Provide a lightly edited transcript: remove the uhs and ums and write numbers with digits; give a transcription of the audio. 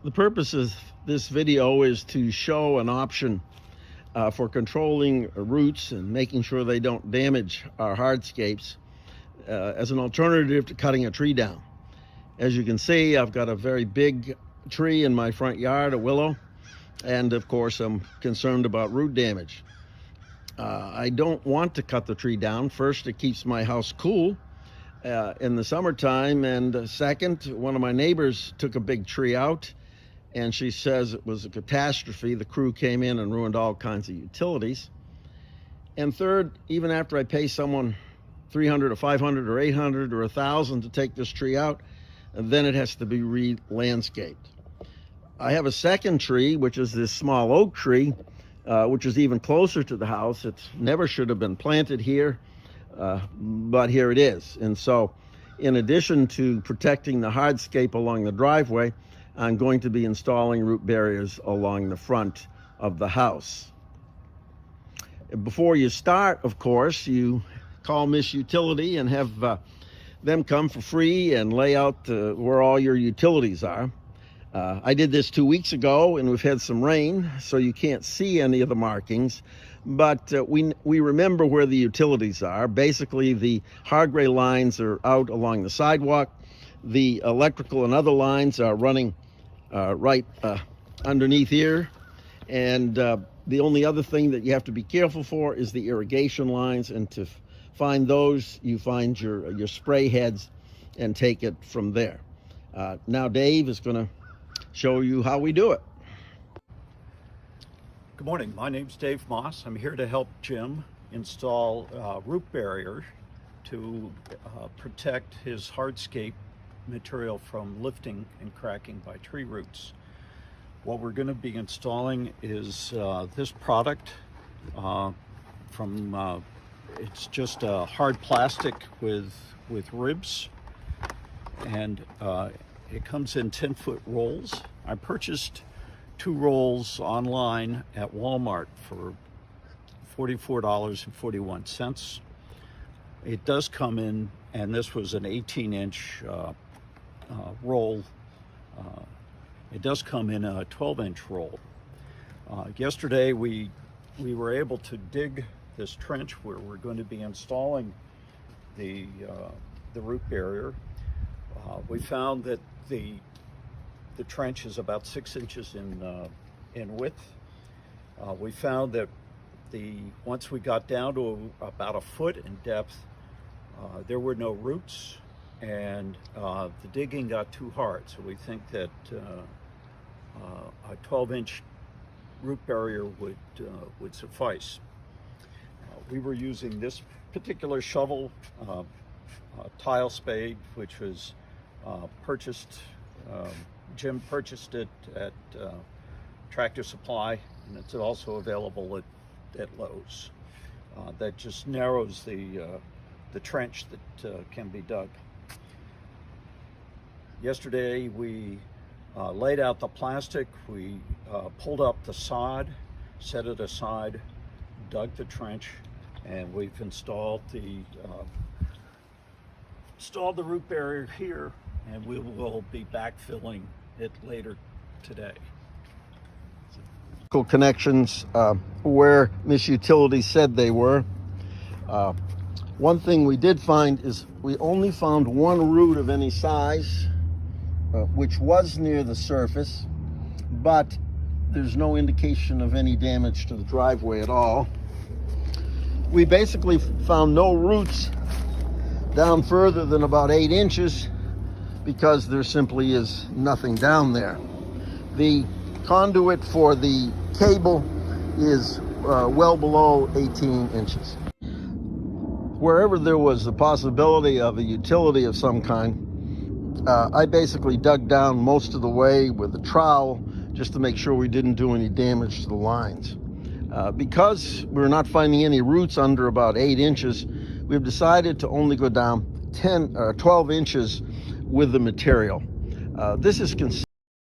The purpose of this video is to show an option for controlling roots and making sure they don't damage our hardscapes as an alternative to cutting a tree down. As you can see, I've got a very big tree in my front yard, a willow, and of course I'm concerned about root damage. I don't want to cut the tree down. First, it keeps my house cool in the summertime, and second, one of my neighbors took a big tree out and she says it was a catastrophe. The crew came in and ruined all kinds of utilities. And third, even after I pay someone $300 or $500 or $800 or $1,000 to take this tree out, and then it has to be re-landscaped. I have a second tree, which is this small oak tree, which is even closer to the house. It never should have been planted here, but here it is. And so, in addition to protecting the hardscape along the driveway, I'm going to be installing root barriers along the front of the house. Before you start, of course, you call Miss Utility and have them come for free and lay out where all your utilities are. I did this 2 weeks ago, and we've had some rain, so you can't see any of the markings, but we remember where the utilities are. Basically, the hard gray lines are out along the sidewalk. The electrical and other lines are running right underneath here, and the only other thing that you have to be careful for is the irrigation lines, and to find those, you find your spray heads and take it from there. Now Dave is going to show you how we do it. Good morning, my name's Dave Moss. I'm here to help Jim install root barrier to protect his hardscape material from lifting and cracking by tree roots. What we're going to be installing is this product from it's just a hard plastic with ribs, and it comes in 10-foot rolls. I purchased 2 rolls online at Walmart for $44.41. It does come in, and this was an 18-inch roll. It does come in a 12-inch roll. Yesterday we were able to dig this trench where we're going to be installing the root barrier. We found that the trench is about 6 inches in width. We found that once we got down to about a foot in depth, there were no roots, and the digging got too hard. So we think that a 12-inch root barrier would suffice. We were using this particular shovel, tile spade, which was purchased. Jim purchased it at Tractor Supply, and it's also available at Lowe's. That just narrows the trench that can be dug. Yesterday we laid out the plastic, we pulled up the sod, set it aside, dug the trench, and we've installed the root barrier here, and we will be backfilling it later today. Connections where Miss Utility said they were. One thing we did find is we only found one root of any size, which was near the surface, but there's no indication of any damage to the driveway at all. We basically found no roots down further than about 8 inches because there simply is nothing down there. The conduit for the cable is well below 18 inches. Wherever there was the possibility of a utility of some kind, I basically dug down most of the way with a trowel just to make sure we didn't do any damage to the lines. Because we're not finding any roots under about 8 inches, we've decided to only go down 12 inches with the material. This is